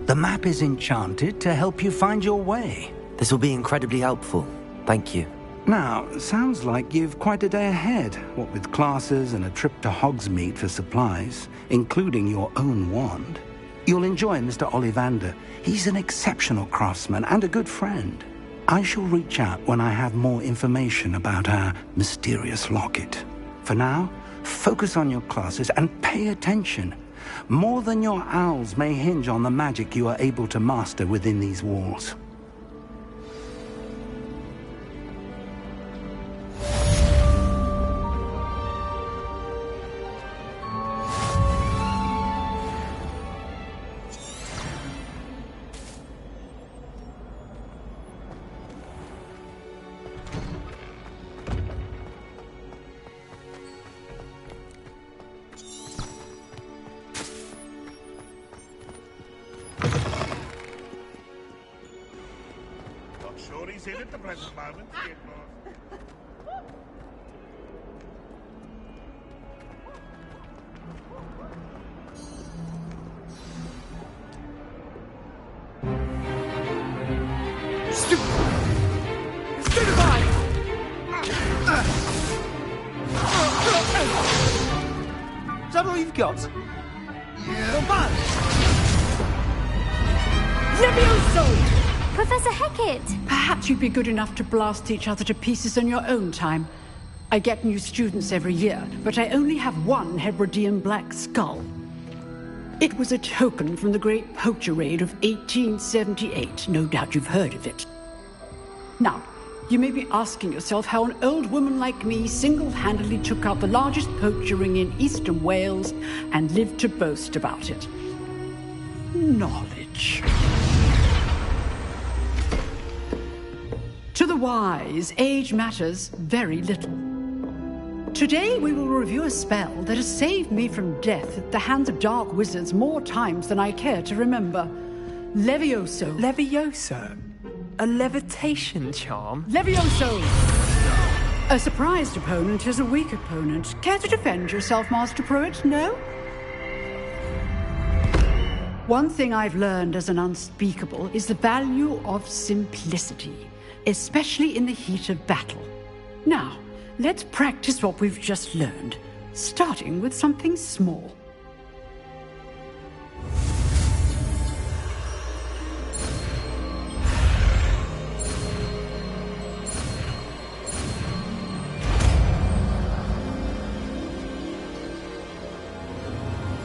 The map is enchanted to help you find your way. This will be incredibly helpful. Thank you. Now, sounds like you've quite a day ahead, what with classes and a trip to Hogsmeade for supplies, including your own wand. You'll enjoy Mr. Ollivander. He's an exceptional craftsman and a good friend. I shall reach out when I have more information about our mysterious locket. For now, focus on your classes and pay attention. More than your owls may hinge on the magic you are able to master within these walls. At the present moment, Stupefy! Is that all you've got? Yeah. Not bad. Levioso! Professor Hecat! Perhaps you'd be good enough to blast each other to pieces on your own time. I get new students every year, but I only have one Hebridean black skull. It was a token from the Great Poacher Raid of 1878. No doubt you've heard of it. Now, you may be asking yourself how an old woman like me single-handedly took out the largest poacher ring in eastern Wales and lived to boast about it. Knowledge. To the wise, age matters very little. Today we will review a spell that has saved me from death at the hands of dark wizards more times than I care to remember. Levioso. Levioso? A levitation charm? Levioso! A surprised opponent is a weak opponent. Care to defend yourself, Master Pruitt? No? One thing I've learned as an unspeakable is the value of simplicity, especially in the heat of battle. Now, let's practice what we've just learned, starting with something small.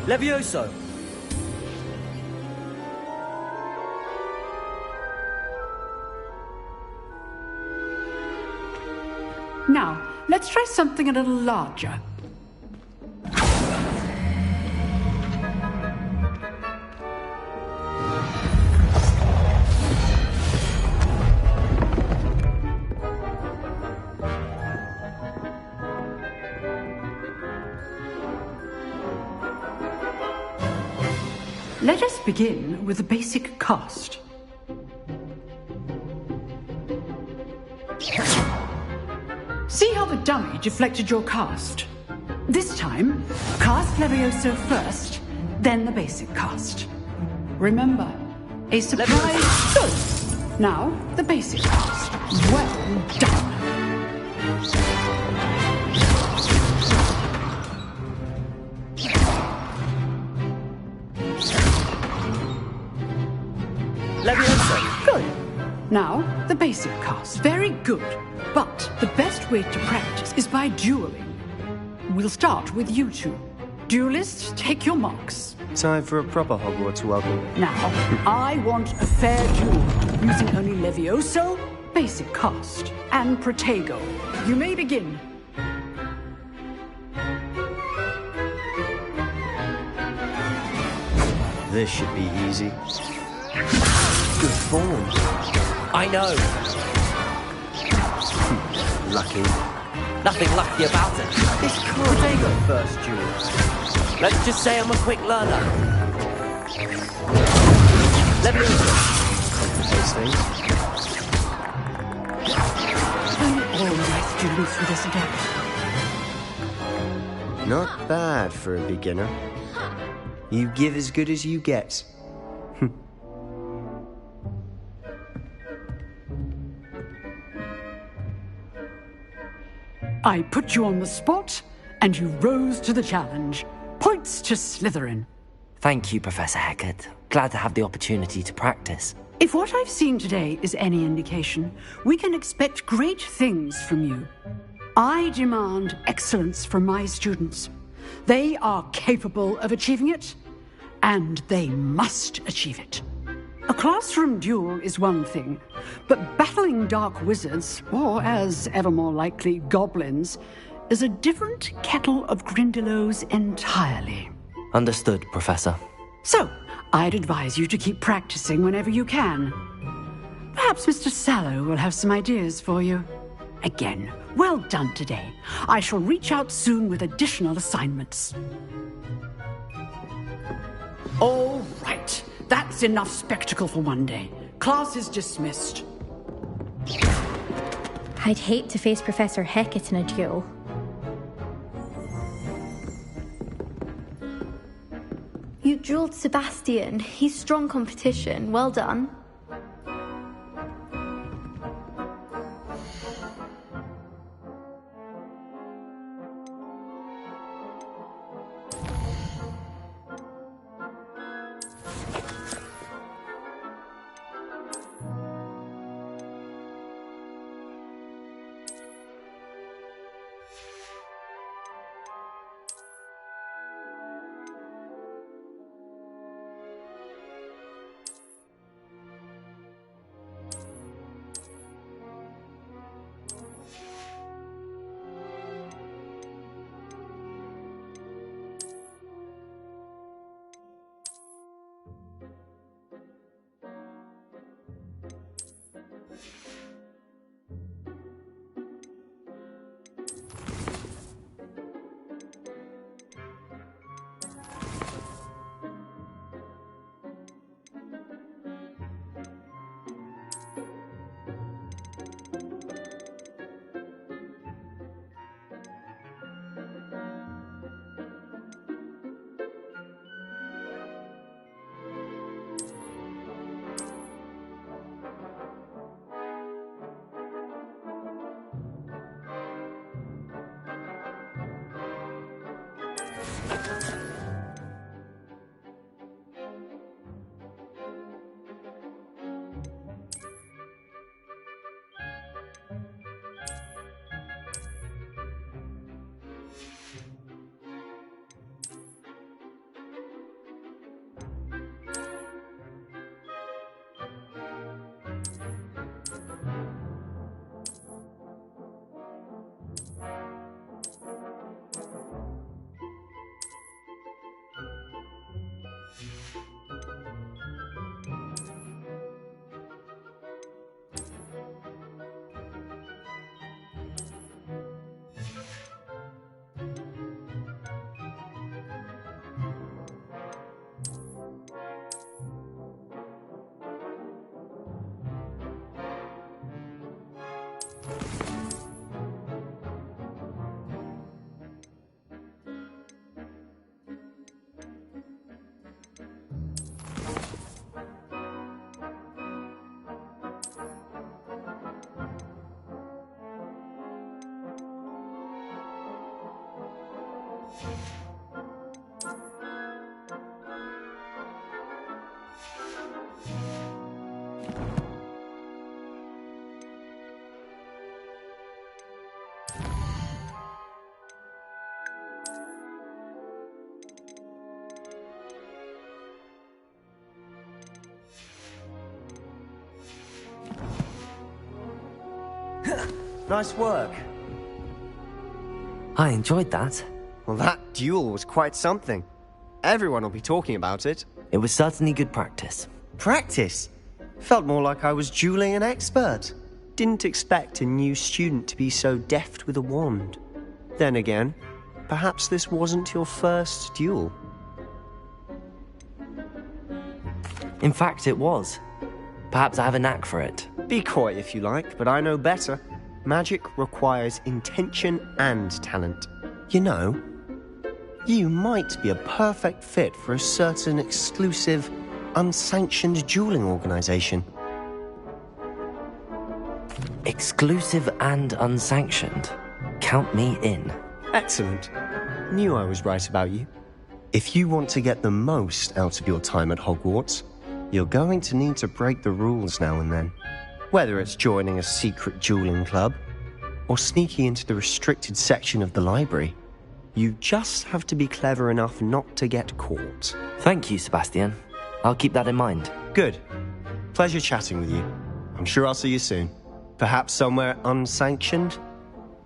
Levioso! Now, let's try something a little larger. Let us begin with the basic cast. See how the dummy deflected your cast? This time, cast Levioso first, then the basic cast. Remember, a surprise... Good! Now, the basic cast. Well done! Levioso! Good. Now, the basic cast. Very good. But the best way to practice is by dueling. We'll start with you two. Duelists, take your marks. Time for a proper Hogwarts welcome. Now, I want a fair duel, using only Levioso, basic cast, and Protego. You may begin. This should be easy. Good form. I know. Lucky. Nothing lucky about it. This can't go first duel. Let's just say I'm a quick learner. Levioso! Those things. All my students with us again. Not bad for a beginner. You give as good as you get. I put you on the spot, and you rose to the challenge. Points to Slytherin. Thank you, Professor Hecat. Glad to have the opportunity to practice. If what I've seen today is any indication, we can expect great things from you. I demand excellence from my students. They are capable of achieving it, and they must achieve it. A classroom duel is one thing, but battling dark wizards, or as ever more likely, goblins, is a different kettle of Grindylows entirely. Understood, Professor. So, I'd advise you to keep practicing whenever you can. Perhaps Mr. Sallow will have some ideas for you. Again, well done today. I shall reach out soon with additional assignments. All right. That's enough spectacle for one day. Class is dismissed. I'd hate to face Professor Hecat in a duel. You dueled Sebastian. He's strong competition. Well done. Nice work. I enjoyed that. Well, that duel was quite something. Everyone will be talking about it. It was certainly good practice. Practice? Felt more like I was dueling an expert. Didn't expect a new student to be so deft with a wand. Then again, perhaps this wasn't your first duel. In fact, it was. Perhaps I have a knack for it. Be coy if you like, but I know better. Magic requires intention and talent. You know, you might be a perfect fit for a certain exclusive, unsanctioned dueling organization. Exclusive and unsanctioned. Count me in. Excellent. Knew I was right about you. If you want to get the most out of your time at Hogwarts, you're going to need to break the rules now and then. Whether it's joining a secret dueling club, or sneaking into the restricted section of the library, you just have to be clever enough not to get caught. Thank you, Sebastian. I'll keep that in mind. Good. Pleasure chatting with you. I'm sure I'll see you soon. Perhaps somewhere unsanctioned?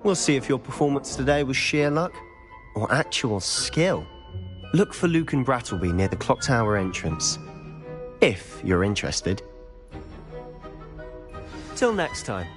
We'll see if your performance today was sheer luck or actual skill. Look for Luke and Brattleby near the clock tower entrance, if you're interested. Till next time.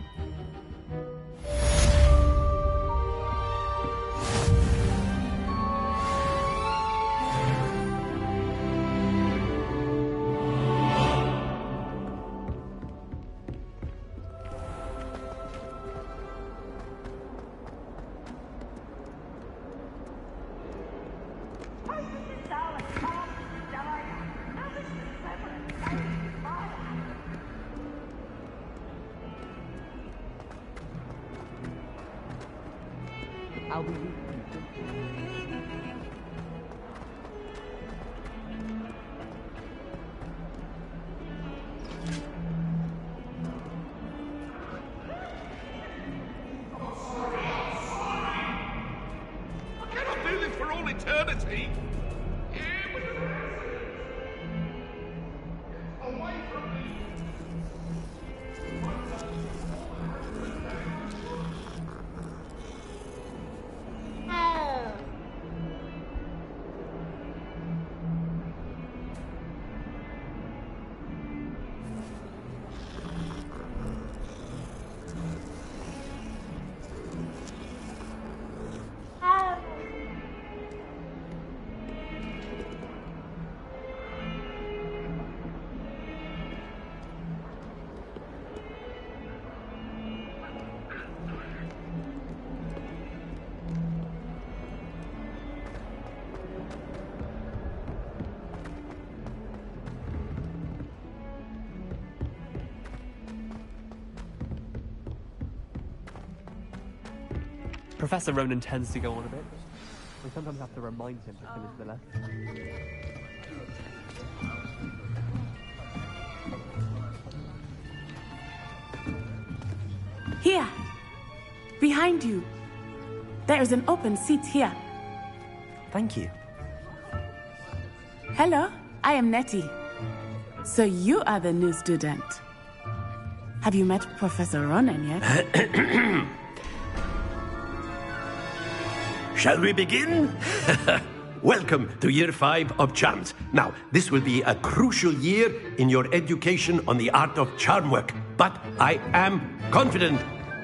Professor Ronan tends to go on a bit. We sometimes have to remind him to finish the lesson. Here! Behind you! There is an open seat here. Thank you. Hello, I am Nettie. So you are the new student. Have you met Professor Ronan yet? Shall we begin? Welcome to Year 5 of Charms. Now, this will be a crucial year in your education on the art of charm work. But I am confident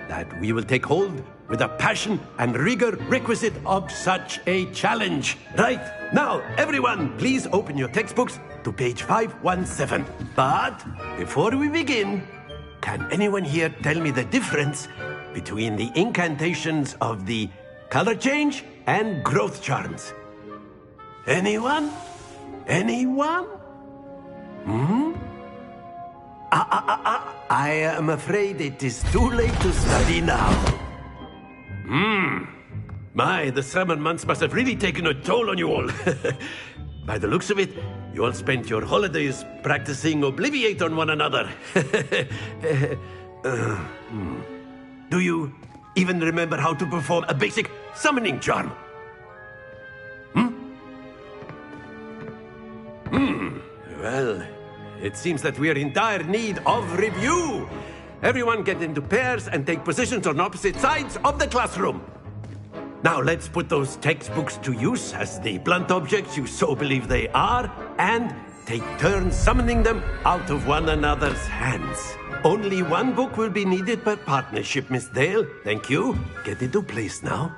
that we will take hold with the passion and rigor requisite of such a challenge. Right, now, everyone, please open your textbooks to page 517. But before we begin, can anyone here tell me the difference between the incantations of the color change and growth charms? Anyone? Anyone? I am afraid it is too late to study now. My, the summer months must have really taken a toll on you all. By the looks of it, you all spent your holidays practicing Obliviate on one another. Do you even remember how to perform a basic summoning charm? Well, it seems that we are in dire need of review. Everyone get into pairs and take positions on opposite sides of the classroom. Now let's put those textbooks to use as the blunt objects you so believe they are, and take turns summoning them out of one another's hands. Only one book will be needed per partnership, Miss Dale. Thank you. Get into place now.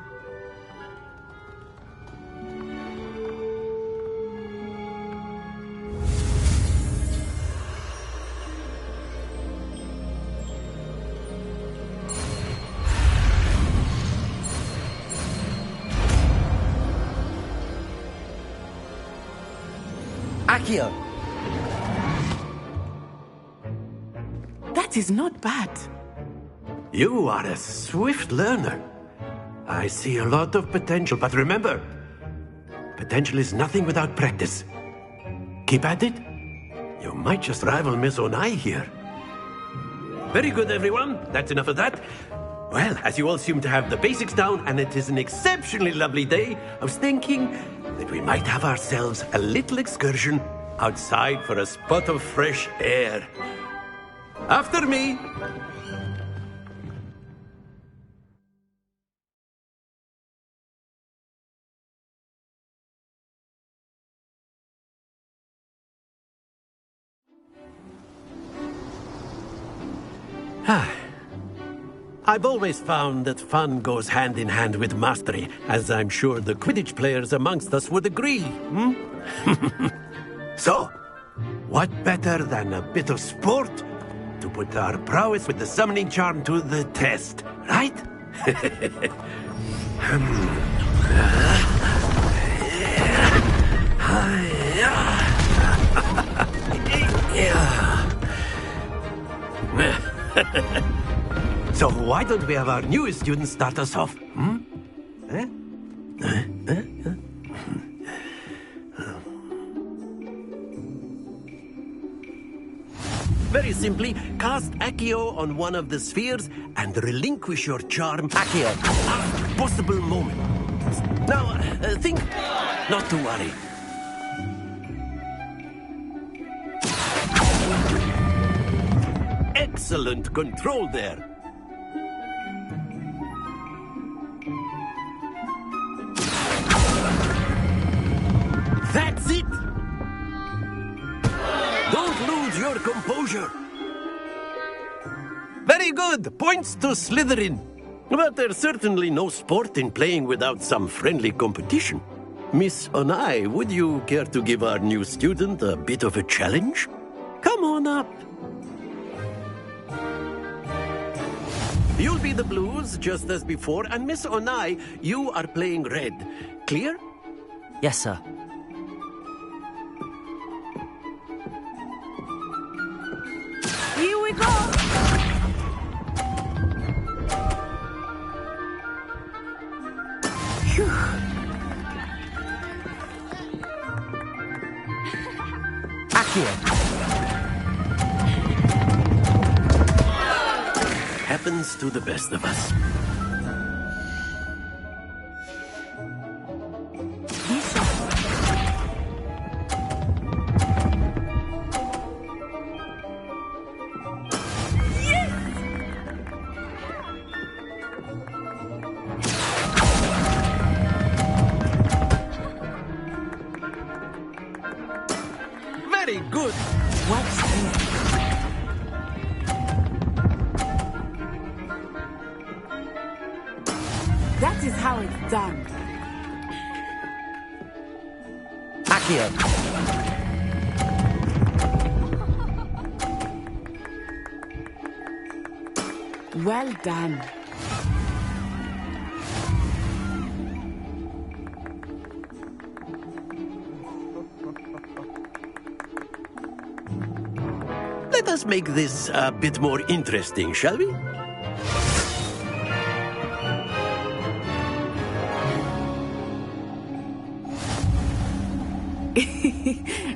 Accio! That is not bad. You are a swift learner. I see a lot of potential, but remember, potential is nothing without practice. Keep at it. You might just rival Miss Onai here. Very good, everyone. That's enough of that. Well, as you all seem to have the basics down, and it is an exceptionally lovely day, I was thinking that we might have ourselves a little excursion outside for a spot of fresh air. After me. I've always found that fun goes hand in hand with mastery, as I'm sure the Quidditch players amongst us would agree. So, what better than a bit of sport to put our prowess with the summoning charm to the test, right? So why don't we have our newest student start us off? Very simply, cast Accio on one of the spheres and relinquish your charm. Accio. Last possible moment. Now, think not to worry. Excellent control there. That's it! Don't lose your composure. Very good. Points to Slytherin. But there's certainly no sport in playing without some friendly competition. Miss Onai, would you care to give our new student a bit of a challenge? Come on up. You'll be the blues, just as before, and Miss Onai, you are playing red. Clear? Yes, sir. Here we go! Phew. Accio. Happens to the best of us. Very good. What's this? That is how it's done. Accio. Well done. Let us make this a bit more interesting, shall we?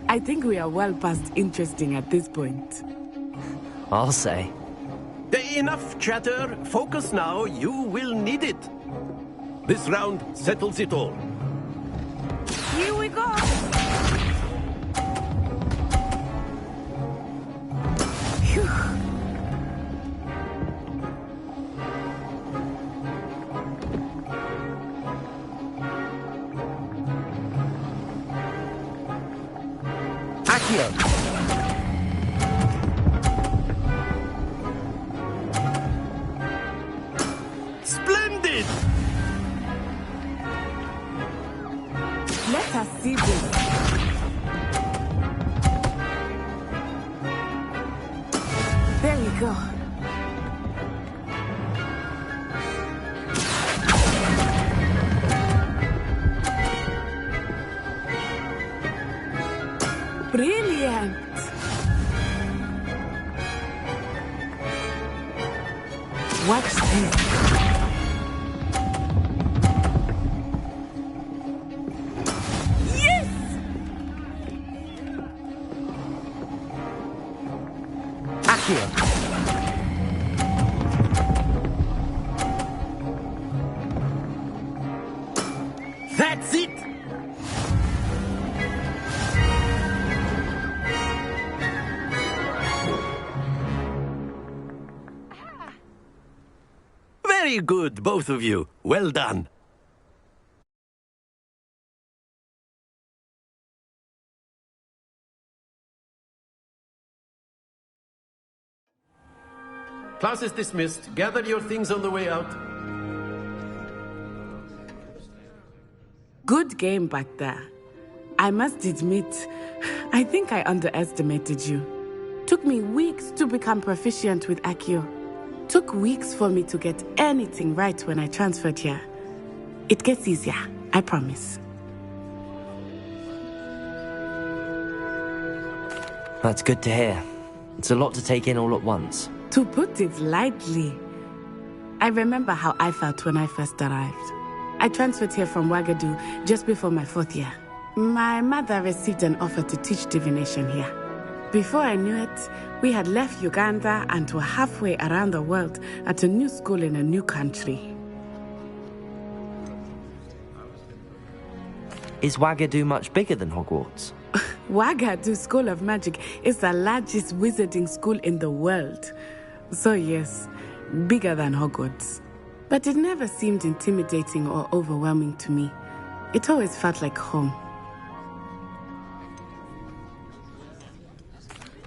I think we are well past interesting at this point. I'll say. Enough chatter. Focus now. You will need it. This round settles it all. Here we go! Phew. Accio. Splendid! Let us see this. There we go. Brilliant! Watch this. Very good, both of you. Well done. Class is dismissed. Gather your things on the way out. Good game back there. I must admit, I think I underestimated you. Took me weeks to become proficient with Accio. Took weeks for me to get anything right when I transferred here. It gets easier, I promise. That's good to hear. It's a lot to take in all at once. To put it lightly, I remember how I felt when I first arrived. I transferred here from Ouagadougou just before my 4th year. My mother received an offer to teach divination here. Before I knew it, we had left Uganda and were halfway around the world at a new school in a new country. Is Ouagadougou much bigger than Hogwarts? Ouagadougou School of Magic is the largest wizarding school in the world. So yes, bigger than Hogwarts. But it never seemed intimidating or overwhelming to me. It always felt like home.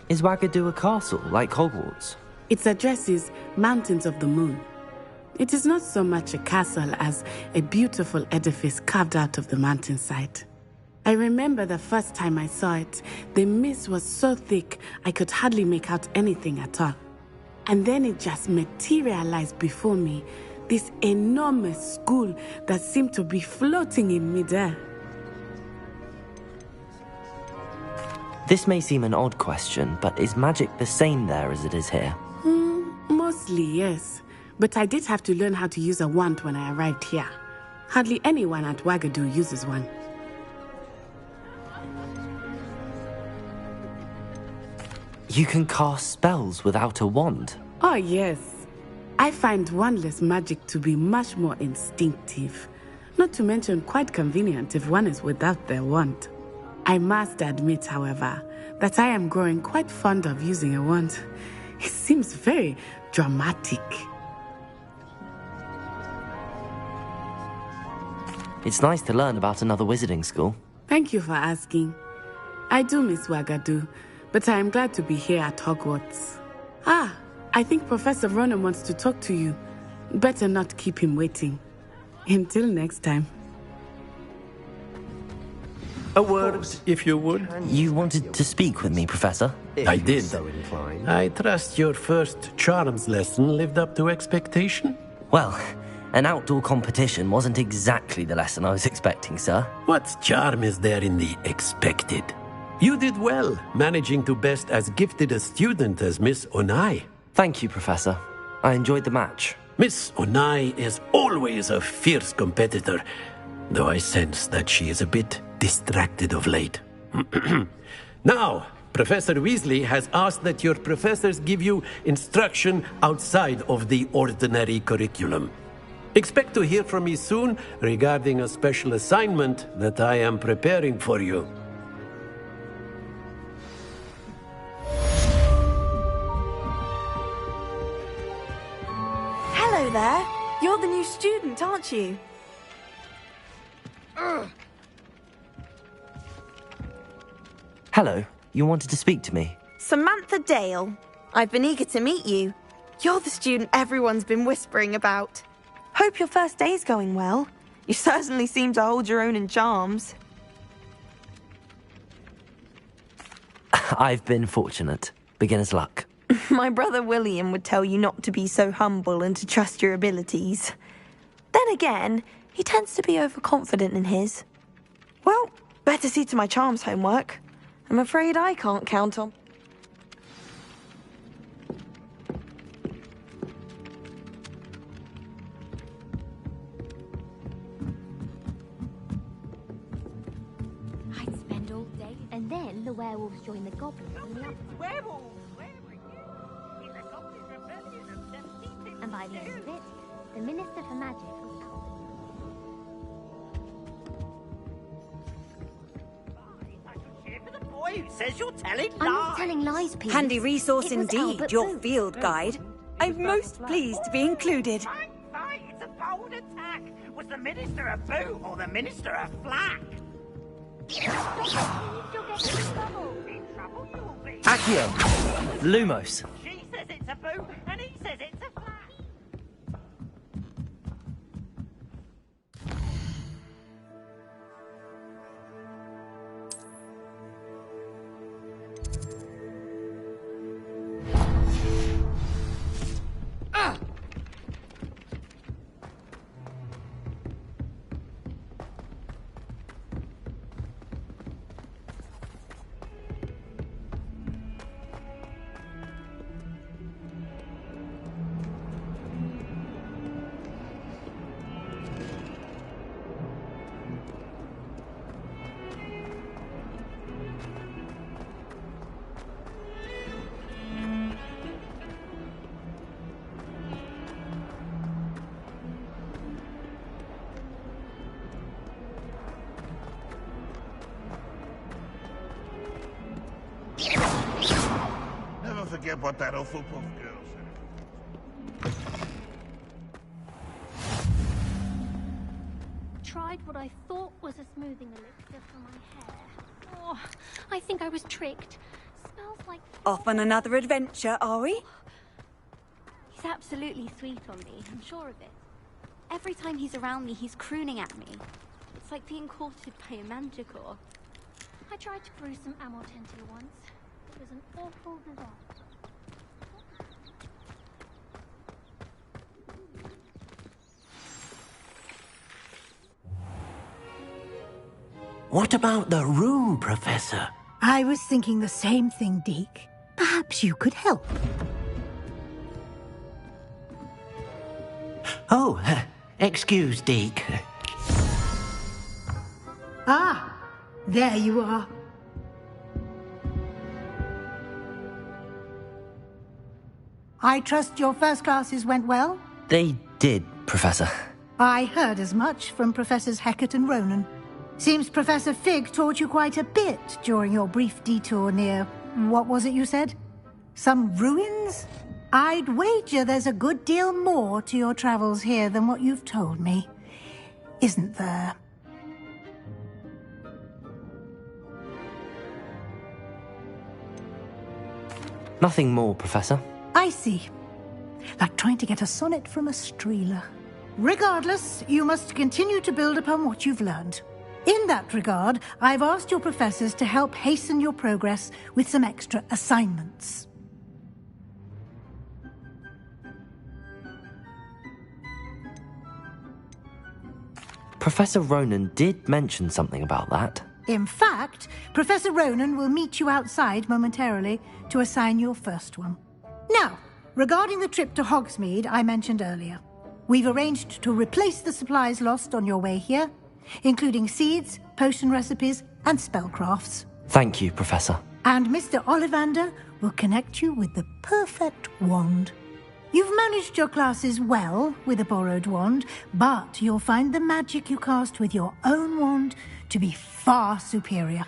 Is Ouagadougou a castle, like Hogwarts? Its address is Mountains of the Moon. It is not so much a castle as a beautiful edifice carved out of the mountainside. I remember the first time I saw it, the mist was so thick I could hardly make out anything at all. And then it just materialized before me, this enormous school that seemed to be floating in midair. This may seem an odd question, but is magic the same there as it is here? Mostly, yes. But I did have to learn how to use a wand when I arrived here. Hardly anyone at Ouagadougou uses one. You can cast spells without a wand? Oh, yes. I find wandless magic to be much more instinctive. Not to mention quite convenient if one is without their wand. I must admit, however, that I am growing quite fond of using a wand. It seems very dramatic. It's nice to learn about another wizarding school. Thank you for asking. I do miss Ouagadougou, but I am glad to be here at Hogwarts. I think Professor Ronan wants to talk to you. Better not keep him waiting. Until next time. A word, if you would. You wanted to speak with me, Professor? I did. I trust your first charms lesson lived up to expectation? Well, an outdoor competition wasn't exactly the lesson I was expecting, sir. What charm is there in the expected? You did well, managing to best as gifted a student as Miss Onai. Thank you, Professor. I enjoyed the match. Miss Onai is always a fierce competitor, though I sense that she is a bit distracted of late. Now, Professor Weasley has asked that your professors give you instruction outside of the ordinary curriculum. Expect to hear from me soon regarding a special assignment that I am preparing for you. Hello there. You're the new student, aren't you? Hello. You wanted to speak to me? Samantha Dale. I've been eager to meet you. You're the student everyone's been whispering about. Hope your first day's going well. You certainly seem to hold your own in charms. I've been fortunate. Beginner's luck. My brother William would tell you not to be so humble and to trust your abilities. Then again, he tends to be overconfident in his. Well, better see to my charms homework. I'm afraid I can't count on... I'd spend all day, and then the werewolves join the goblins in the upper. Werewolves! And by the end of it, the Minister for Magic will come. The boy who says you're telling lies. I'm not telling lies, Pete. Handy resource It was indeed, Albert your Booth. field guide. I'm most pleased to be included. Fine. would attack? Was the Minister a boot or the Minister a flak? You'll get in trouble. In trouble you'll be. Accio! Lumos! She says it's a boot, and he says it's a flak. Never forget what that Hufflepuff girl said. Tried what I thought was a smoothing elixir for my hair. Oh, I think I was tricked. Smells like... Off on another adventure, are we? He's absolutely sweet on me, I'm sure of it. Every time he's around me, he's crooning at me. It's like being courted by a manticore. I tried to brew some amortentia once. It was an awful disaster. What about the room, Professor? I was thinking the same thing, Deke. Perhaps you could help. Oh, excuse, Deke. Ah, there you are. I trust your first classes went well? They did, Professor. I heard as much from Professors Hecat and Ronan. Seems Professor Fig taught you quite a bit during your brief detour near... what was it you said? Some ruins? I'd wager there's a good deal more to your travels here than what you've told me. Isn't there? Nothing more, Professor. I see. Like trying to get a sonnet from a streeler. Regardless, you must continue to build upon what you've learned. In that regard, I've asked your professors to help hasten your progress with some extra assignments. Professor Ronan did mention something about that. In fact, Professor Ronan will meet you outside momentarily to assign your first one. Now, regarding the trip to Hogsmeade I mentioned earlier, we've arranged to replace the supplies lost on your way here, including seeds, potion recipes, and spellcrafts. Thank you, Professor. And Mr. Ollivander will connect you with the perfect wand. You've managed your classes well with a borrowed wand, but you'll find the magic you cast with your own wand to be far superior.